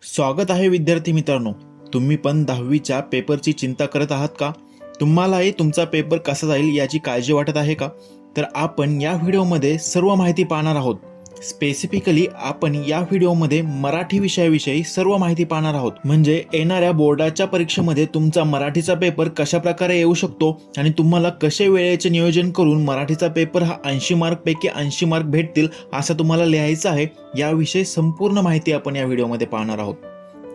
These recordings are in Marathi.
स्वागत आहे विद्यार्थी मित्रांनो. तुम्ही पण 10वीच्या पेपरची चिंता करत आहात का? तुम्हालाही तुमचा पेपर कसा जाईल याची काळजी वाटत आहे का? तर आपण या व्हिडिओमध्ये सर्व माहिती पाहणार आहोत. स्पेसिफिकली आपण या व्हिडिओमध्ये मराठी विषयाविषयी सर्व माहिती पाहणार आहोत. म्हणजे येणाऱ्या बोर्डाच्या परीक्षेमध्ये तुमचा मराठीचा पेपर कशा प्रकारे येऊ शकतो आणि तुम्हाला कसे वेळेचे नियोजन करून मराठीचा पेपर हा 80 मार्क पैकी 80 मार्क भेटतील असं तुम्हाला लिहायचं आहे, याविषयी संपूर्ण माहिती आपण या व्हिडिओमध्ये पाहणार आहोत.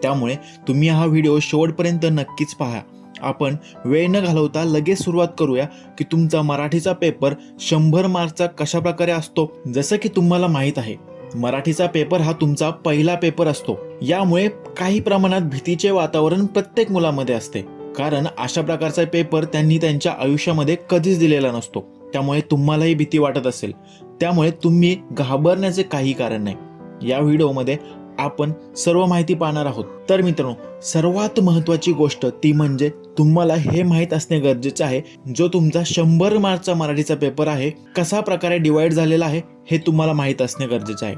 त्यामुळे तुम्ही हा व्हिडिओ शेवटपर्यंत नक्कीच पहा. आपण वेळ न घालवता लगेच सुरुवात करूया की तुमचा मराठीचा पेपर 100 मार्कचा कशा प्रकारे असतो. जसं की तुम्हाला माहित आहे, मराठीचा पेपर हा तुमचा पहिला पेपर असतो. यामुळे काही प्रमाणात भीतीचे वातावरण प्रत्येक मुलामध्ये असते, कारण अशा प्रकारचा पेपर त्यांनी त्यांच्या आयुष्यामध्ये कधीच दिलेला नसतो. त्यामुळे तुम्हालाही भीती वाटत असेल. त्यामुळे तुम्ही घाबरण्याचे काही कारण नाही. या व्हिडिओमध्ये आपण सर्व माहिती पाहणार आहोत. तर मित्रांनो, सर्वात महत्त्वाची गोष्ट ती म्हणजे तुम्हाला हे माहीत असणे गरजेचे आहे, जो तुमचा 100 मार्कचा मराठीचा पेपर आहे कसा प्रकारे डिवाइड झालेला आहे हे तुम्हाला माहीत असणे गरजेचे आहे.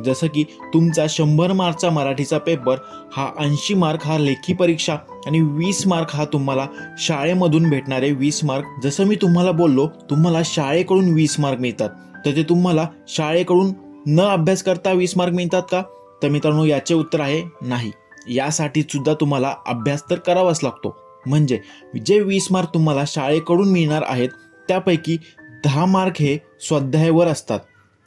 जसं की तुमचा 100 मार्कचा मराठीचा पेपर हा 80 मार्क हा लेखी परीक्षा आणि 20 मार्क हा तुम्हाला शाळेमधून भेटणारे 20 मार्क. जसं मी तुम्हाला बोललो, तुम्हाला शाळेकडून 20 मार्क मिळतात. तर ते तुम्हाला शाळेकडून न अभ्यास करता 20 मार्क मिळतात का? तर मित्रांनो, याचे उत्तर आहे नाही. यासाठी सुद्धा तुम्हाला अभ्यास तर करावाच लागतो. म्हणजे जे 20 मार्क तुम्हाला शाळेकडून मिळणार आहेत त्यापैकी 10 मार्क हे स्वाध्यायावर असतात.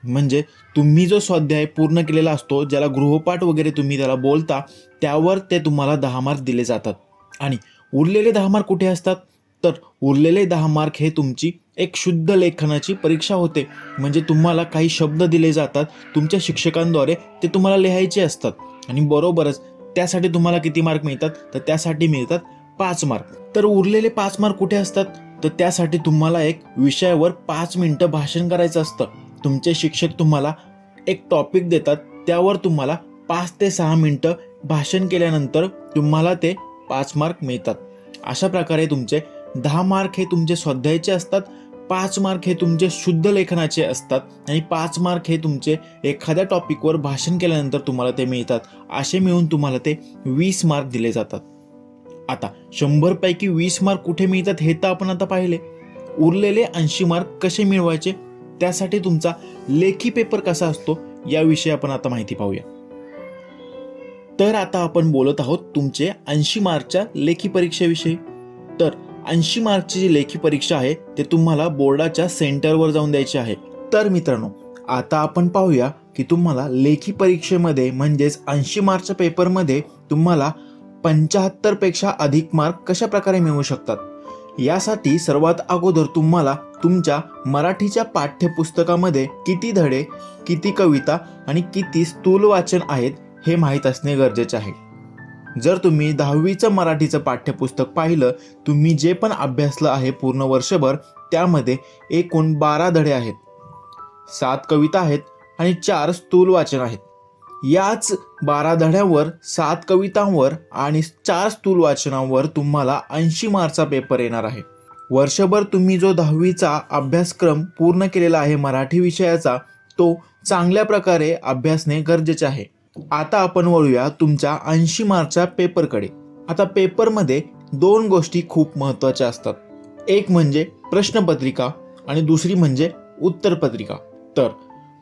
म्हणजे तुम्ही जो स्वाध्याय पूर्ण केलेला असतो, ज्याला गृहपाठ वगैरे तुम्ही त्याला बोलता, त्यावर ते तुम्हाला 10 मार्क दिले जातात. आणि उरलेले 10 मार्क कुठे असतात? तर उरलेले 10 मार्क हे तुमची एक शुद्ध लेखनाची परीक्षा होते. म्हणजे तुम्हाला काही शब्द दिले जातात तुमच्या शिक्षकांद्वारे, ते तुम्हाला लिहायचे असतात. आणि बरोबरच त्यासाठी तुम्हाला किती मार्क मिळतात? तर त्यासाठी मिळतात 5 मार्क. तर उरलेले 5 मार्क कुठे असतात? तर त्यासाठी तुम्हाला एक विषयावर 5 मिनिटं भाषण करायचं असतं. तुमचे शिक्षक तुम्हाला एक टॉपिक देतात, त्यावर तुम्हाला 5 ते 6 मिनिटं भाषण केल्यानंतर तुम्हाला ते 5 मार्क मिळतात. अशा प्रकारे तुमचे 10 मार्क हे तुमचे स्वाध्यायाचे असतात, 5 मार्क हे तुमचे शुद्ध लेखनाचे असतात आणि 5 मार्क हे तुमचे एखाद्या टॉपिकवर भाषण केल्यानंतर तुम्हाला ते मिळतात. असे मिळून तुम्हाला ते 20 मार्क दिले जातात. आता 100 पैकी 20 मार्क कुठे मिळतात हे तर आपण आता पाहिले. उरलेले 80 मार्क कसे मिळवायचे, त्यासाठी तुमचा लेखी पेपर कसा असतो याविषयी आपण आता माहिती पाहूया. तर आता आपण बोलत आहोत तुमचे 80 मार्कच्या लेखी परीक्षेविषयी. तर 80 मार्कची जी लेखी परीक्षा आहे ते तुम्हाला बोर्डाच्या सेंटरवर जाऊन द्यायची आहे. तर मित्रांनो, आता आपण पाहूया की तुम्हाला लेखी परीक्षेमध्ये म्हणजेच 80 मार्कच्या पेपरमध्ये तुम्हाला 75 पेक्षा अधिक मार्क कशा प्रकारे मिळू शकतात. यासाठी सर्वात अगोदर तुम्हाला तुमच्या मराठीच्या पाठ्यपुस्तकामध्ये किती धडे, किती कविता आणि किती स्थूल वाचन आहेत हे माहीत असणे गरजेचे आहे. जर तुम्ही 10वीचं मराठीचं पाठ्यपुस्तक पाहिलं, तुम्ही जे पण अभ्यासलं आहे पूर्ण वर्षभर, त्यामध्ये एकूण 12 धडे आहेत, 7 कविता आहेत आणि 4 स्थूल वाचन आहेत. याच 12 धड्यांवर, 7 कवितांवर आणि 4 स्थूल वाचनांवर तुम्हाला 80 मार्कचा पेपर येणार आहे. वर्षभर तुम्ही जो 10वीचा अभ्यासक्रम पूर्ण केलेला आहे मराठी विषयाचा, तो चांगल्या प्रकारे अभ्यासणे गरजेचे आहे. आता आपण वळूया तुमच्या 80 मार्कच्या पेपरकडे. आता पेपरमध्ये 2 गोष्टी खूप महत्त्वाच्या असतात. एक म्हणजे प्रश्नपत्रिका आणि दुसरी म्हणजे उत्तरपत्रिका. तर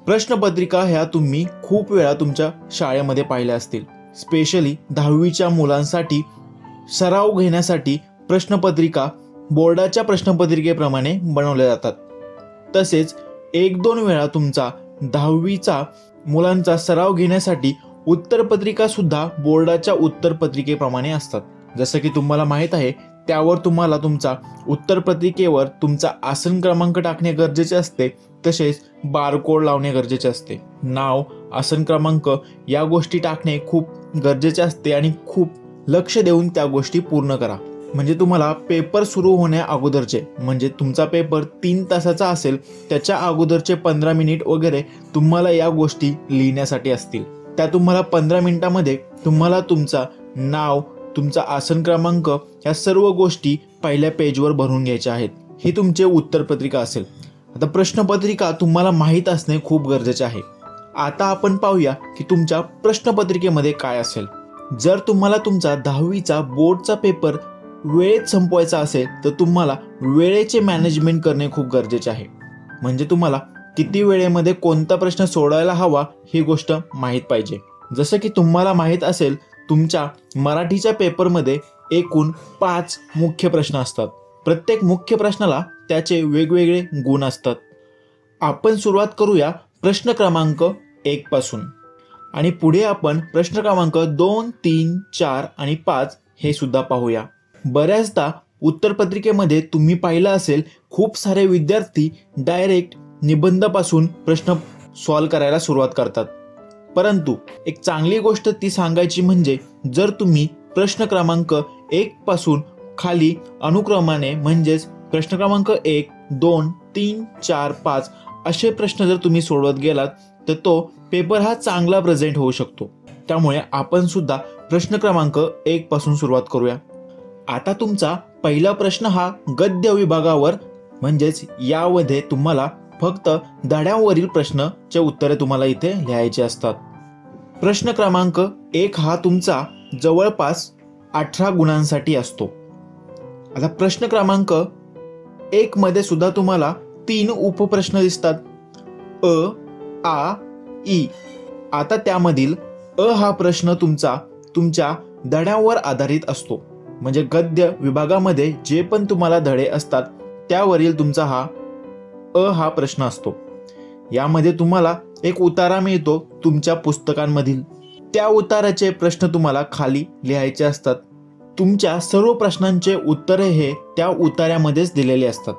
प्रश्नपत्रिका ह्या तुम्ही खूप वेळा तुमच्या शाळेमध्ये पाहिल्या असतील. स्पेशली 10वीच्या मुलांसाठी सराव घेण्यासाठी प्रश्नपत्रिका बोर्डाच्या प्रश्नपत्रिकेप्रमाणे बनवल्या जातात. तसेच 1-2 वेळा तुमचा 10वीचा मुलांचा सराव घेण्यासाठी उत्तरपत्रिका सुद्धा बोर्डाच्या उत्तरपत्रिकेप्रमाणे असतात. जसं की तुम्हाला माहीत आहे, त्यावर तुम्हाला तुमचा उत्तरपत्रिकेवर तुमचा आसन क्रमांक टाकणे गरजेचे असते. तसेच बारकोड लावणे गरजेचे असते. नाव, आसन क्रमांक या गोष्टी टाकणे खूप गरजेचे असते आणि खूप लक्ष देऊन त्या गोष्टी पूर्ण करा. म्हणजे तुम्हाला पेपर सुरू होण्या अगोदरचे, म्हणजे तुमचा पेपर 3 तासाचा असेल त्याच्या अगोदरचे 15 मिनिट वगैरे तुम्हाला या गोष्टी लिहिण्यासाठी असतील. त्या तुम्हाला 15 मिनिटामध्ये तुम्हाला तुमचा नाव, तुमचा आसन क्रमांक या सर्व गोष्टी पहिल्या पेजवर भरून घ्यायच्या आहेत. ही तुमची उत्तरपत्रिका असेल. आता प्रश्नपत्रिका तुम्हाला माहीत असणे खूप गरजेचे आहे. आता आपण पाहूया की तुमच्या प्रश्नपत्रिकेमध्ये काय असेल. जर तुम्हाला तुमचा 10वीचा बोर्डचा पेपर वेळेत संपवायचा असेल तर तुम्हाला वेळेचे मॅनेजमेंट करणे खूप गरजेचे आहे. म्हणजे तुम्हाला किती वेळेमध्ये कोणता प्रश्न सोडवायला हवा ही गोष्ट माहीत पाहिजे. जसं की तुम्हाला माहीत असेल, तुमच्या मराठीच्या पेपरमध्ये एकूण 5 मुख्य प्रश्न असतात. प्रत्येक मुख्य प्रश्नाला त्याचे वेगवेगळे गुण असतात. आपण सुरुवात करूया प्रश्न क्रमांक 1 पासून आणि पुढे आपण प्रश्न क्रमांक 2, 3, 4 आणि 5 हे सुद्धा पाहूया. बऱ्याचदा उत्तरपत्रिकेमध्ये तुम्ही पाहिलं असेल, खूप सारे विद्यार्थी डायरेक्ट निबंधापासून प्रश्न सॉल्व करायला सुरुवात करतात. परंतु एक चांगली गोष्ट ती सांगायची म्हणजे जर तुम्ही प्रश्न क्रमांक 1 पासून खाली अनुक्रमाने म्हणजेच प्रश्न क्रमांक 1, 2, 3, 4, 5 असे प्रश्न जर तुम्ही सोडवत गेलात तर तो पेपर हा चांगला प्रेझेंट होऊ शकतो. त्यामुळे आपण सुद्धा प्रश्न क्रमांक 1 पासून सुरुवात करूया. आता तुमचा पहिला प्रश्न हा गद्य विभागावर म्हणजेच यामध्ये तुम्हाला फक्त धड्यांवरील प्रश्नाचे उत्तरे तुम्हाला इथे लिहायचे असतात. प्रश्न क्रमांक 1 हा तुमचा जवळपास 18 गुणांसाठी असतो. आता प्रश्न क्रमांक 1 मध्ये सुद्धा तुम्हाला 3 उपप्रश्न दिसतात, अ, आ, ई. आता त्यामधील अ हा प्रश्न तुमच्या धड्यांवर आधारित असतो. म्हणजे गद्य विभागामध्ये जे पण तुम्हाला धडे असतात त्यावरील तुमचा हा प्रश्न असतो. यामध्ये तुम्हाला एक उतारा मिळतो तुमच्या पुस्तकांमधील. त्या उताराचे प्रश्न तुम्हाला खाली लिहायचे असतात. तुमच्या सर्व प्रश्नांचे उत्तरे हे त्या उतार्यामध्येच दिलेले असतात.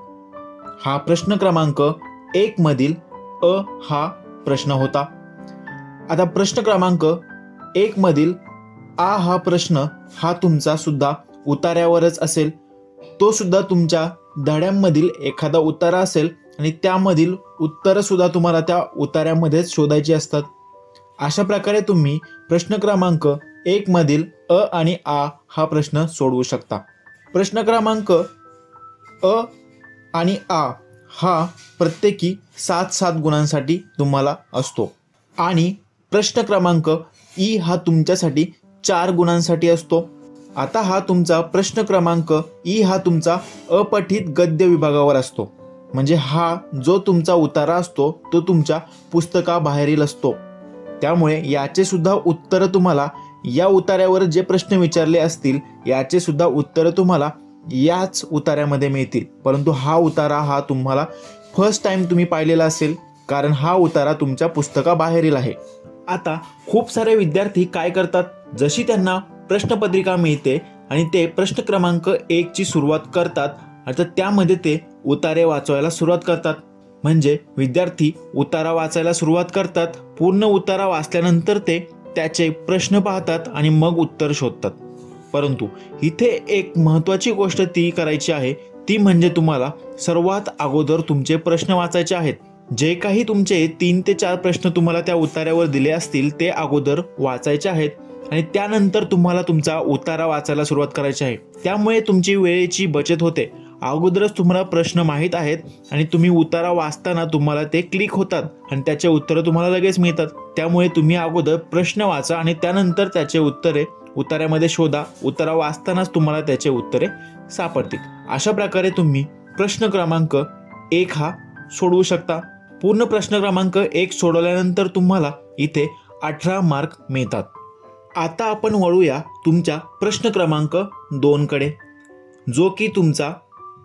हा प्रश्न क्रमांक 1 मधील अ हा प्रश्न होता. आता प्रश्न क्रमांक 1 मधील आ हा प्रश्न हा तुमचा सुद्धा उतार्यावरच असेल. तो सुद्धा तुमच्या धड्यांमधील एखादा उतारा असेल आणि त्यामधील उत्तरं सुद्धा तुम्हाला त्या उतार्यामध्येच शोधायची असतात. अशा प्रकारे तुम्ही प्रश्न क्रमांक 1 मधील अ आणि आ हा प्रश्न सोडवू शकता. प्रश्न क्रमांक अ आणि आ हा प्रत्येकी 7-7 गुणांसाठी तुम्हाला असतो आणि प्रश्न क्रमांक ई हा तुमच्यासाठी 4 गुणांसाठी असतो. आता हा तुमचा प्रश्न क्रमांक ई हा तुमचा अपठित गद्य विभागावर असतो. म्हणजे हा जो तुमचा उतारा असतो तो तुमच्या पुस्तकाबाहेरील असतो. त्यामुळे याचे सुद्धा उत्तर तुम्हाला या उतार्यावर जे प्रश्न विचारले असतील याचे सुद्धा उत्तर तुम्हाला याच उतार्यामध्ये मिळतील. परंतु हा उतारा हा तुम्हाला फर्स्ट टाइम तुम्ही पाहिलेला असेल, कारण हा उतारा तुमच्या पुस्तकाबाहेरील आहे. आता खूप सारे विद्यार्थी काय करतात, जशी त्यांना प्रश्नपत्रिका मिळते आणि ते प्रश्न क्रमांक 1 ची सुरुवात करतात, आता त्यामध्ये ते उतारे वाचवायला सुरुवात करतात. म्हणजे विद्यार्थी उतारा वाचायला सुरुवात करतात. पूर्ण उतारा वाचल्यानंतर ते त्याचे प्रश्न पाहतात आणि मग उत्तर शोधतात. परंतु इथे एक महत्त्वाची गोष्ट ती करायची आहे, ती म्हणजे तुम्हाला सर्वात अगोदर तुमचे प्रश्न वाचायचे आहेत. जे काही तुमचे 3 ते 4 प्रश्न तुम्हाला त्या उतार्यावर दिले असतील ते अगोदर वाचायचे आहेत आणि त्यानंतर तुम्हाला तुमचा उतारा वाचायला सुरुवात करायची आहे. त्यामुळे तुमची वेळेची बचत होते. अगोदरच तुम्हाला प्रश्न माहीत आहेत आणि तुम्ही उतारा वाचताना तुम्हाला ते क्लिक होतात आणि त्याचे उत्तरं तुम्हाला लगेच मिळतात. त्यामुळे तुम्ही अगोदर प्रश्न वाचा आणि त्यानंतर त्याचे उत्तरे उतार्यामध्ये शोधा. उतारा वाचतानाच तुम्हाला त्याचे उत्तरे सापडतील. अशा प्रकारे तुम्ही प्रश्न क्रमांक 1 हा सोडवू शकता. पूर्ण प्रश्न क्रमांक 1 सोडवल्यानंतर तुम्हाला इथे 18 मार्क मिळतात. आता आपण वळूया तुमच्या प्रश्न क्रमांक 2 कडे, जो की तुमचा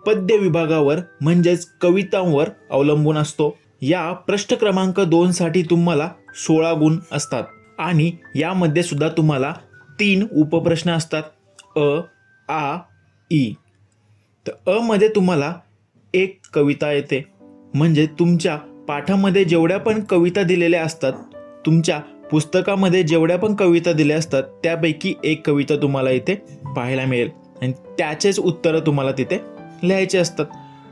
पद्य विभागावर म्हणजेच कवितांवर अवलंबून असतो. या प्रश्न क्रमांक 2 साठी तुम्हाला 16 गुण असतात आणि यामध्ये सुद्धा तुम्हाला 3 उपप्रश्न असतात, अ, आ, ई. तर अ मध्ये तुम्हाला एक कविता येते. म्हणजे तुमच्या पाठामध्ये जेवढ्या पण कविता दिलेल्या असतात, तुमच्या पुस्तकामध्ये जेवढ्या पण कविता दिल्या असतात त्यापैकी एक कविता तुम्हाला इथे पाहायला मिळेल आणि त्याचेच उत्तरं तुम्हाला तिथे लिहायचे असतात.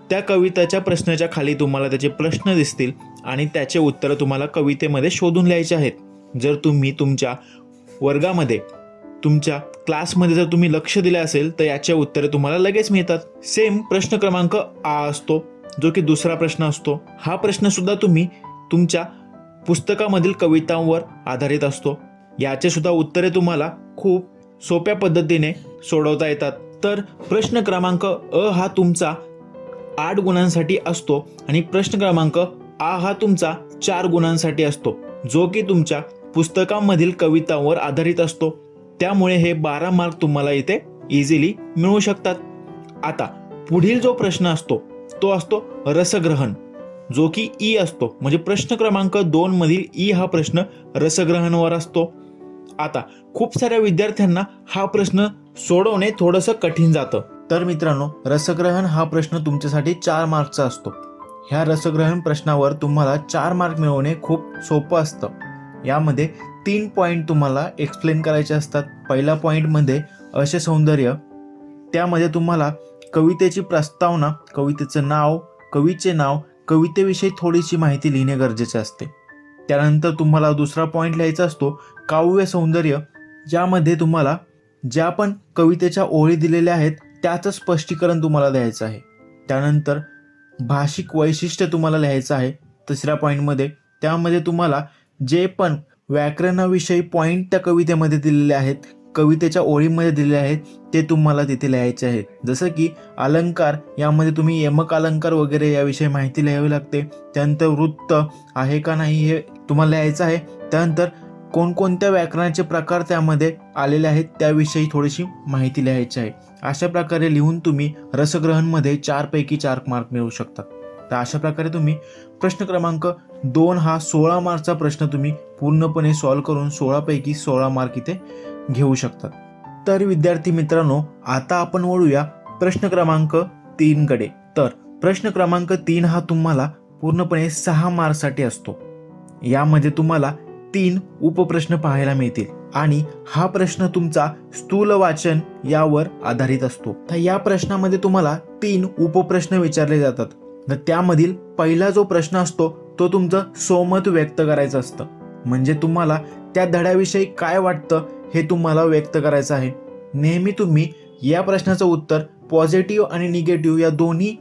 त्या कविताच्या प्रश्नाच्या खाली तुम्हाला त्याचे प्रश्न दिसतील आणि त्याचे उत्तरं तुम्हाला कवितेमध्ये शोधून लिहायचे आहेत. जर तुम्ही तुमच्या वर्गामध्ये तुमच्या क्लासमध्ये जर तुम्ही लक्ष दिले असेल तर याचे उत्तरे तुम्हाला लगेच मिळतात. सेम प्रश्न क्रमांक आ असतो, जो की दुसरा प्रश्न असतो. हा प्रश्न सुद्धा तुम्ही तुमच्या पुस्तकामधील कवितांवर आधारित असतो. याचे सुद्धा उत्तरे तुम्हाला खूप सोप्या पद्धतीने सोडवता येतात. तर प्रश्न क्रमांक अ हा तुमचा 8 गुणांसाठी असतो आणि प्रश्न क्रमांक आ हा तुमचा 4 गुणांसाठी असतो, जो की तुमच्या पुस्तकांमधील कवितांवर आधारित असतो. त्यामुळे हे 12 मार्क तुम्हाला इथे इझिली मिळू शकतात. आता पुढील जो प्रश्न असतो तो असतो रसग्रहण, जो की ई असतो. म्हणजे प्रश्न क्रमांक 2 मधील ई हा प्रश्न रसग्रहणवर असतो. आता खूप साऱ्या विद्यार्थ्यांना हा प्रश्न सोडवणे थोडंसं कठीण जातं. तर मित्रांनो, रसग्रहण हा प्रश्न तुमच्यासाठी 4 मार्कचा असतो. ह्या रसग्रहण प्रश्नावर तुम्हाला 4 मार्क मिळवणे खूप सोपं असतं. यामध्ये 3 पॉईंट तुम्हाला एक्सप्लेन करायचे असतात. पहिला पॉईंटमध्ये असे सौंदर्य, त्यामध्ये तुम्हाला कवितेची प्रस्तावना, कवितेचं नाव, कवीचे नाव, कवितेविषयी थोडीशी माहिती लिहिणे गरजेचे असते. त्यानंतर तुम्हाला दुसरा पॉईंट लिहायचा असतो काव्य सौंदर्य, ज्यामध्ये तुम्हाला ज्या पण कवितेच्या ओळी दिलेल्या आहेत त्याचं स्पष्टीकरण तुम्हाला द्यायचं आहे. त्यानंतर भाषिक वैशिष्ट्य तुम्हाला लिहायचं आहे तिसऱ्या पॉईंटमध्ये. त्यामध्ये तुम्हाला जे पण व्याकरणाविषयी पॉईंट त्या कवितेमध्ये दिलेले आहेत, कवितेच्या ओळीमध्ये दिलेले आहेत, ते तुम्हाला तिथे लिहायचे आहेत. जसं की अलंकार, यामध्ये तुम्ही यमक अलंकार वगैरे याविषयी माहिती लिहावी लागते. त्यानंतर वृत्त आहे का नाही हे तुम्हाला लिहायचं आहे. त्यानंतर कोणकोणत्या व्याकरणाचे प्रकार त्यामध्ये आलेले आहेत त्याविषयी थोडीशी माहिती लिहायची आहे. अशा प्रकारे लिहून तुम्ही रसग्रहणमध्ये 4 पैकी 4 मार्क मिळवू शकतात. तर अशा प्रकारे तुम्ही प्रश्न क्रमांक 2 हा 16 मार्कचा प्रश्न तुम्ही पूर्णपणे सॉल्व्ह करून 16 पैकी 16 मार्क इथे घेऊ शकतात. तर विद्यार्थी मित्रांनो, आता आपण वळूया प्रश्न क्रमांक 3 कडे. तर प्रश्न क्रमांक 3 हा तुम्हाला पूर्णपणे 6 मार्कसाठी असतो. यामध्ये तुम्हाला 3 उपप्रश्न पाहायला मिळतील आणि हा प्रश्न तुमचा स्थूल वाचन यावर आधारित असतो. तर या प्रश्नामध्ये तुम्हाला 3 उपप्रश्न विचारले जातात. तर त्यामधील पहिला जो प्रश्न असतो तो तुमचं स्वमत व्यक्त करायचं असतं. म्हणजे तुम्हाला त्या धड्याविषयी काय वाटतं हे तुम्हाला व्यक्त करायचं आहे. नेहमी तुम्ही या प्रश्नाचं उत्तर पॉझिटिव्ह आणि निगेटिव्ह या दोन्ही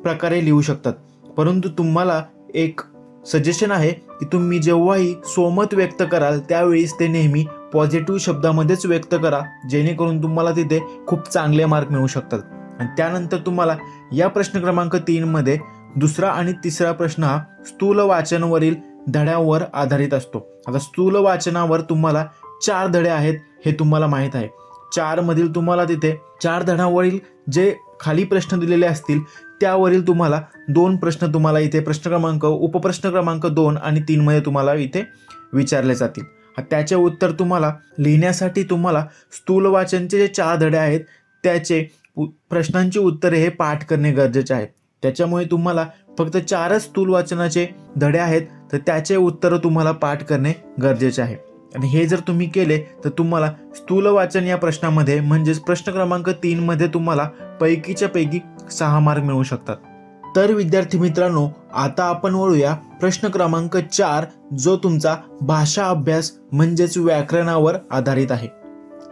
प्रकारे लिहू शकतात. परंतु तुम्हाला एक सजेशन आहे की तुम्ही जेव्हाही स्वमत व्यक्त कराल त्यावेळेस ते नेहमी पॉझिटिव्ह शब्दामध्येच व्यक्त करा, जेणेकरून तुम्हाला तिथे खूप चांगले मार्क मिळू शकतात. आणि त्यानंतर तुम्हाला या प्रश्न क्रमांक 3 मध्ये दुसरा आणि तिसरा प्रश्न हा स्थूल वाचनावरील धड्यावर आधारित असतो. आता स्थूल वाचनावर तुम्हाला 4 धडे आहेत हे तुम्हाला माहीत आहे. 4 मधील तुम्हाला तिथे 4 धड्यांवरील जे खाली प्रश्न दिलेले असतील त्यावरील तुम्हाला 2 प्रश्न तुम्हाला इथे उपप्रश्न क्रमांक 2 आणि 3 मध्ये तुम्हाला इथे विचारले जातील. त्याचे उत्तर तुम्हाला लिहिण्यासाठी तुम्हाला स्थूल वाचनचे जे 4 धडे आहेत त्याचे प्रश्नांची उत्तरे हे पाठ करणे गरजेचे आहे. त्याच्यामुळे तुम्हाला फक्त 4च स्थूल वाचनाचे धडे आहेत, तर त्याचे उत्तर तुम्हाला पाठ करणे गरजेचे आहे. आणि हे जर तुम्ही केले तर तुम्हाला स्थूल वाचन या प्रश्नामध्ये म्हणजेच प्रश्न क्रमांक 3 मध्ये तुम्हाला पैकीच्या पैकी 6 मार्क मिळू शकतात. तर विद्यार्थी मित्रांनो, आता आपण वळूया प्रश्न क्रमांक 4, जो तुमचा भाषा अभ्यास म्हणजेच व्याकरणावर आधारित आहे.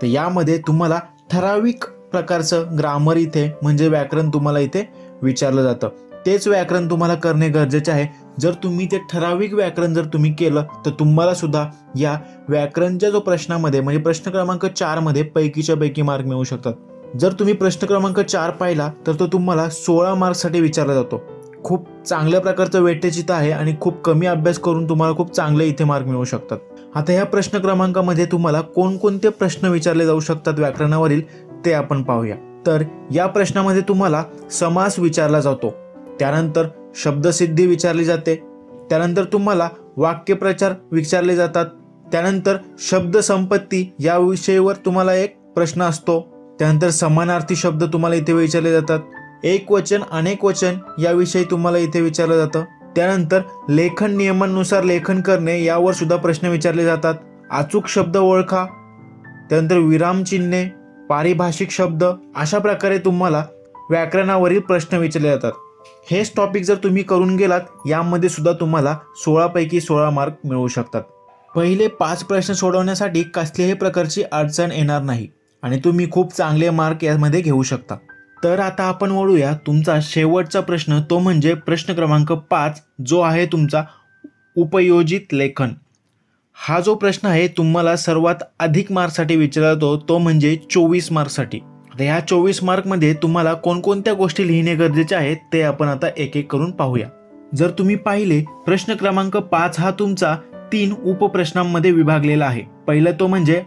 तर यामध्ये तुम्हाला ठराविक प्रकारचं ग्रामर इथे म्हणजे व्याकरण तुम्हाला इथे विचारलं जातं. तेच व्याकरण तुम्हाला करणे गरजेचे आहे. जर तुम्ही ते ठराविक व्याकरण जर तुम्ही केलं तर तुम्हाला सुद्धा या व्याकरणच्या जो प्रश्नामध्ये म्हणजे प्रश्न क्रमांक 4 मध्ये पैकीच्या पैकी मार्क मिळू शकतात. जर तुम्ही प्रश्न क्रमांक 4 पाहिला तर तो तुम्हाला 16 मार्कसाठी विचारला जातो. खूप चांगल्या प्रकारचं वेटेज इथं आहे आणि खूप कमी अभ्यास करून तुम्हाला खूप चांगले इथे मार्क मिळू शकतात. आता या प्रश्न क्रमांकामध्ये तुम्हाला कोणकोणते प्रश्न विचारले जाऊ शकतात व्याकरणावरील ते आपण पाहूया. तर या प्रश्नामध्ये तुम्हाला समास विचारला जातो, त्यानंतर शब्दसिद्धी विचारली जाते, त्यानंतर तुम्हाला वाक्यप्रचार विचारले जातात, त्यानंतर शब्द संपत्ती या विषयावर तुम्हाला एक प्रश्न असतो, त्यानंतर समानार्थी शब्द तुम्हाला इथे विचारले जातात, एक वचन अनेक वचन याविषयी तुम्हाला इथे विचारलं जातं, त्यानंतर लेखन नियमांनुसार लेखन करणे यावर सुद्धा प्रश्न विचारले जातात, अचूक शब्द ओळखा, त्यानंतर विरामचिन्हे, पारिभाषिक शब्द, अशा प्रकारे तुम्हाला व्याकरणावरील प्रश्न विचारले जातात. हेच टॉपिक जर तुम्ही करून गेलात यामध्ये सुद्धा तुम्हाला 16 पैकी 16 मार्क मिळू शकतात. पहिले 5 प्रश्न सोडवण्यासाठी कसल्याही प्रकारची अडचण येणार नाही आणि तुम्ही खूप चांगले मार्क यामध्ये घेऊ शकता. तर आता आपण वळूया तुमचा शेवटचा प्रश्न, तो म्हणजे प्रश्न क्रमांक 5, जो आहे तुमचा उपयोजित लेखन. हा जो प्रश्न आहे तुम्हाला सर्वात अधिक मार्क्ससाठी विचारला जातो, तो म्हणजे 24 मार्क्ससाठी. आता ह्या 24 मार्कमध्ये तुम्हाला कोणकोणत्या गोष्टी लिहिणे गरजेचे आहेत ते आपण आता एक एक करून पाहूया. जर तुम्ही पाहिले, प्रश्न क्रमांक 5 हा तुमचा 3 उपप्रश्नांमध्ये विभागलेला आहे. पहिलं तो म्हणजे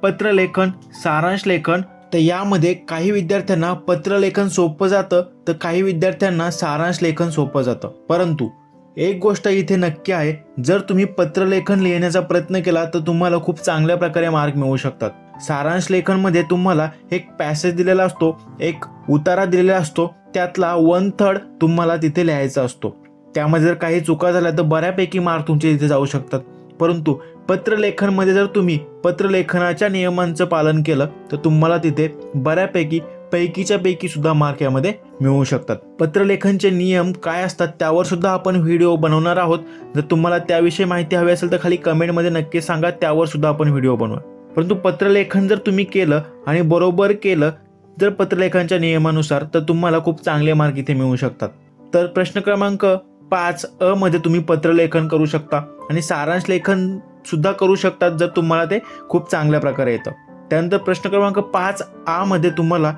पत्रलेखन, सारांश लेखन. तर यामध्ये काही विद्यार्थ्यांना पत्रलेखन सोपं जातं तर काही विद्यार्थ्यांना सारांश लेखन सोपं जातं. परंतु एक गोष्ट इथे नक्की आहे, जर तुम्ही पत्रलेखन लिहिण्याचा प्रयत्न केला तर तुम्हाला खूप चांगल्या प्रकारे मार्क मिळू शकतात. सारांश लेखनमध्ये तुम्हाला एक पॅसेज दिलेला असतो, एक उतारा दिलेला असतो, त्यातला 1/3 तुम्हाला तिथे लिहायचा असतो. त्यामध्ये जर काही चुका झाल्या तर बऱ्यापैकी मार्क तुमचे इथे जाऊ शकतात. परंतु पत्रलेखनमध्ये जर तुम्ही पत्रलेखनाच्या नियमांचं पालन केलं तर तुम्हाला तिथे बऱ्यापैकी पैकीच्या पैकी सुद्धा मार्क यामध्ये मिळू शकतात. पत्रलेखनचे नियम काय असतात त्यावर सुद्धा आपण व्हिडिओ बनवणार आहोत. जर तुम्हाला त्याविषयी माहिती हवी असेल तर खाली कमेंटमध्ये नक्की सांगा, त्यावर सुद्धा आपण व्हिडिओ बनवू. परंतु पत्रलेखन जर तुम्ही केलं आणि बरोबर केलं जर पत्रलेखनच्या नियमानुसार तर तुम्हाला खूप चांगले मार्क इथे मिळू शकतात. तर प्रश्न क्रमांक 5 मध्ये तुम्ही पत्रलेखन करू शकता आणि सारांश लेखन सुद्धा करू शकतात जर तुम्हाला ते खूप चांगल्या प्रकारे येतं. त्यानंतर प्रश्न क्रमांक 5 मध्ये तुम्हाला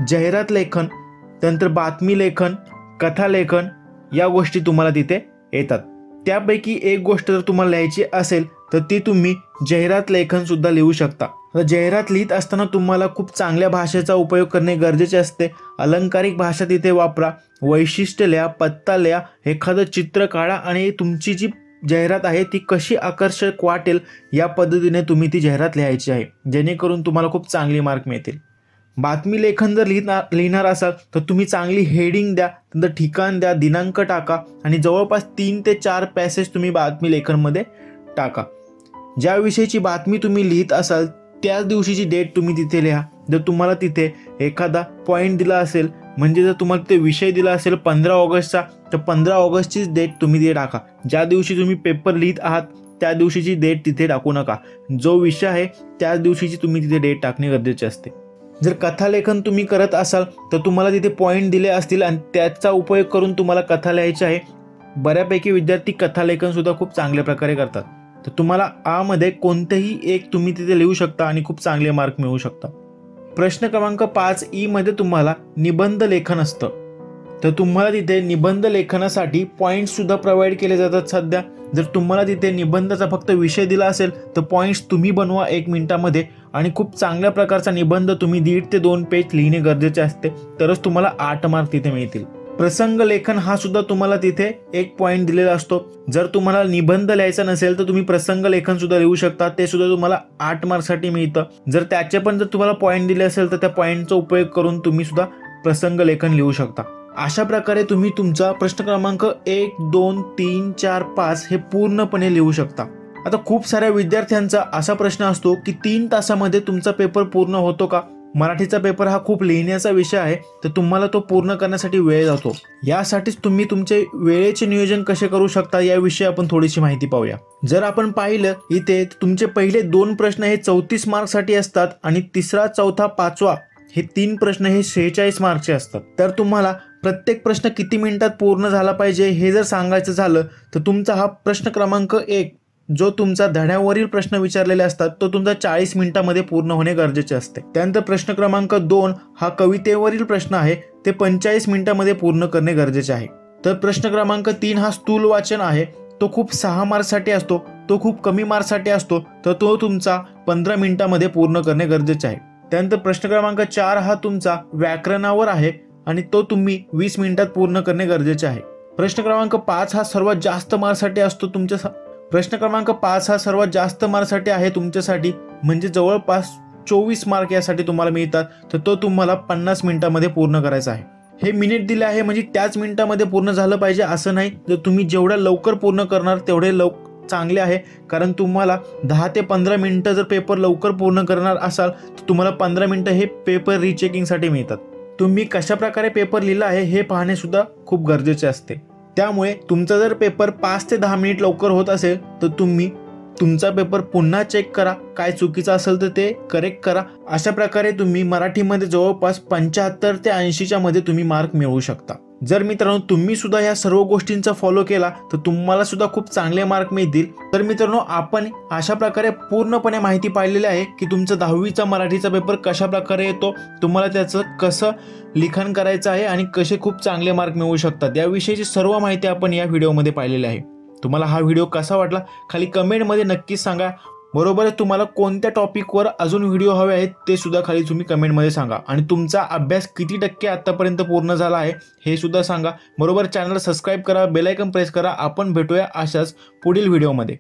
जाहिरात लेखन, त्यानंतर बातमी लेखन, कथा लेखन या गोष्टी तुम्हाला तिथे येतात. त्यापैकी एक गोष्ट जर तुम्हाला लिहायची असेल तर ती तुम्ही जाहिरात लेखन सुद्धा लिहू शकता. जाहिरात लिहित असताना तुम्हाला खूप चांगल्या भाषेचा उपयोग करणे गरजेचे असते. अलंकारिक भाषा तिथे वापरा, वैशिष्ट्य लिहा, पत्ता लिहा, एखादं चित्र काढा आणि तुमची जी जाहिरात आहे ती कशी आकर्षक वाटेल या पद्धतीने तुम्ही ती जाहिरात लिहायची आहे, जेणेकरून तुम्हाला खूप चांगली मार्क मिळतील. बातमी लेखन जर लिहिणार असाल तर तुम्ही चांगली हेडिंग द्या, नंतर ठिकाण द्या, दिनांक टाका आणि जवळपास 3 ते 4 पॅसेज तुम्ही बातमी लेखनमध्ये टाका. ज्या विषयीची बातमी तुम्ही लिहित असाल त्याच दिवशीची डेट तुम्ही तिथे लिहा. जर तुम्हाला तिथे एखादा पॉईंट दिला असेल, म्हणजे जर तुम्हाला ते विषय दिला असेल 15 ऑगस्टचा तर 15 ऑगस्टचीच डेट तुम्ही तिथे टाका. ज्या दिवशी तुम्ही पेपर लिहित आहात त्या दिवशीची डेट तिथे टाकू नका. जो विषय आहे त्याच दिवशीची तुम्ही तिथे डेट टाकणे गरजेचे असते. जर कथालेखन तुम्ही करत असाल तर तुम्हाला तिथे पॉईंट दिले असतील आणि त्याचा उपयोग करून तुम्हाला कथा लिहायची आहे. बऱ्यापैकी विद्यार्थी कथालेखन सुद्धा खूप चांगल्या प्रकारे करतात. तर तुम्हाला मध्ये कोणतेही एक तुम्ही तिथे लिहू शकता आणि खूप चांगले मार्क मिळवू शकता. प्रश्न क्रमांक 5 मध्ये तुम्हाला निबंध लेखन असतं. तर तुम्हाला तिथे निबंध लेखनासाठी पॉईंट्स सुद्धा प्रोव्हाइड केले जातात सध्या. जर तुम्हाला तिथे निबंधाचा फक्त विषय दिला असेल तर पॉईंट्स तुम्ही बनवा 1 मिनिटामध्ये आणि खूप चांगल्या प्रकारचा निबंध तुम्ही 1.5 ते 2 पेज लिहिणे गरजेचे असते, तरच तुम्हाला 8 मार्क तिथे मिळतील. प्रसंग लेखन हा सुद्धा तुम्हाला तिथे 1 पॉईंट दिलेला असतो. जर तुम्हाला निबंध लिहायचा नसेल तर तुम्ही प्रसंग लेखन सुद्धा लिहू शकता, ते सुद्धा तुम्हाला 8 मार्क्ससाठी मिळतं. जर त्याचे पण जर तुम्हाला पॉईंट दिले असेल तर त्या पॉईंटचा उपयोग करून तुम्ही सुद्धा प्रसंग लेखन लिहू शकता. अशा प्रकारे तुम्ही तुमचा प्रश्न क्रमांक 1, 2, 3, 4, 5 हे पूर्णपणे लिहू शकता. आता खूप साऱ्या विद्यार्थ्यांचा असा प्रश्न असतो की 3 तासामध्ये तुमचा पेपर पूर्ण होतो का? मराठीचा पेपर हा खूप लिहिण्याचा विषय आहे, तर तुम्हाला तो पूर्ण करण्यासाठी वेळ जातो. यासाठीच तुम्ही तुमचे वेळेचे नियोजन कसे करू शकता याविषयी आपण थोडीशी माहिती पाहूया. जर आपण पाहिलं इथे तुमचे पहिले 2 प्रश्न हे 34 मार्क्ससाठी असतात आणि तिसरा, चौथा, 5वा हे 3 प्रश्न हे 46 मार्क्सचे असतात. तर तुम्हाला प्रत्येक प्रश्न किती मिनिटात पूर्ण झाला पाहिजे हे जर सांगायचं झालं तर तुमचा हा प्रश्न क्रमांक 1 जो तुमचा धड्यावरील प्रश्न विचारलेले असतात तो तुमचा 40 मिनिटांमध्ये पूर्ण होणे गरजेचे असते. त्यानंतर प्रश्न क्रमांक 2 हा कवितेवरील प्रश्न आहे, ते 45 मिनिटांमध्ये पूर्ण करणे गरजेचे आहे. तर प्रश्न क्रमांक 3 हा स्थूल वाचन आहे, तो खूप 6 मार्क्ससाठी असतो, तो खूप कमी मार्क्ससाठी असतो, तर तो तुमचा 15 मिनिटांमध्ये पूर्ण करणे गरजेचे आहे. त्यानंतर प्रश्न क्रमांक 4 हा तुमचा व्याकरणावर आहे आणि तो तुम्ही 20 मिनिटात पूर्ण करणे गरजेचे आहे. प्रश्न क्रमांक 5 हा सर्वात जास्त मार्क्ससाठी असतो प्रश्न क्रमांक 5 हा सर्वात जास्त मार्क्ससाठी आहे तुमच्यासाठी, म्हणजे जवळपास 24 मार्क यासाठी तुम्हाला मिळतात, तर तो तुम्हाला 50 मिनिटांमध्ये पूर्ण करायचा आहे. हे मिनिट दिले आहे म्हणजे त्याच मिनिटांमध्ये पूर्ण झालं पाहिजे असं नाही. जर तुम्ही जेवढ्या लवकर पूर्ण करणार तेवढे चांगले आहे, कारण तुम्हाला 10 ते 15 मिनिटं जर पेपर लवकर पूर्ण करणार असाल तर तुम्हाला 15 मिनिटं हे पेपर रिचेकिंगसाठी मिळतात. तुम्ही कशा प्रकारे पेपर लिहिला आहे हे पाहणे सुद्धा खूप गरजेचे असते. त्यामुळे तुमचा जर पेपर 5 ते 10 मिनिट लवकर होत असेल तर तुम्ही तुमचा पेपर पुन्हा चेक करा, काय चुकीचं असेल तर ते करेक्ट करा. अशा प्रकारे तुम्ही मराठीमध्ये जवळपास 75 ते 80च्या मध्ये तुम्ही मार्क मिळवू शकता. जर मित्रांनो तुम्ही सुद्धा या सर्व गोष्टींचा फॉलो केला तर तुम्हाला सुद्धा खूप चांगले मार्क मिळतील। तर मित्रांनो आपण अशा प्रकारे पूर्णपणे माहिती पाहिलेली आहे की तुमचा 10वीचा मराठीचा पेपर कशा प्रकारे येतो, तुम्हाला त्याचं कसं लिखाण करायचं आहे आणि कसे खूप चांगले मार्क मिळवू शकतात याविषयीची सर्व माहिती आपण या व्हिडिओमध्ये पाहिलेली आहे। तुम्हाला हा व्हिडिओ कसा वाटला खाली कमेंटमध्ये नक्कीच सांगा। बरोबर तुम्हाला कोणत्या टॉपिकवर अजून व्हिडिओ हवे आहेत ते सुद्धा खाली तुम्ही कमेंटमध्ये सांगा आणि तुमचा अभ्यास किती टक्के आतापर्यंत पूर्ण झाला आहे हे सुद्धा सांगा। बरोबर चॅनल सबस्क्राइब करा, बेल आयकॉन प्रेस करा। आपण भेटूया अशाच पुढील व्हिडिओमध्ये।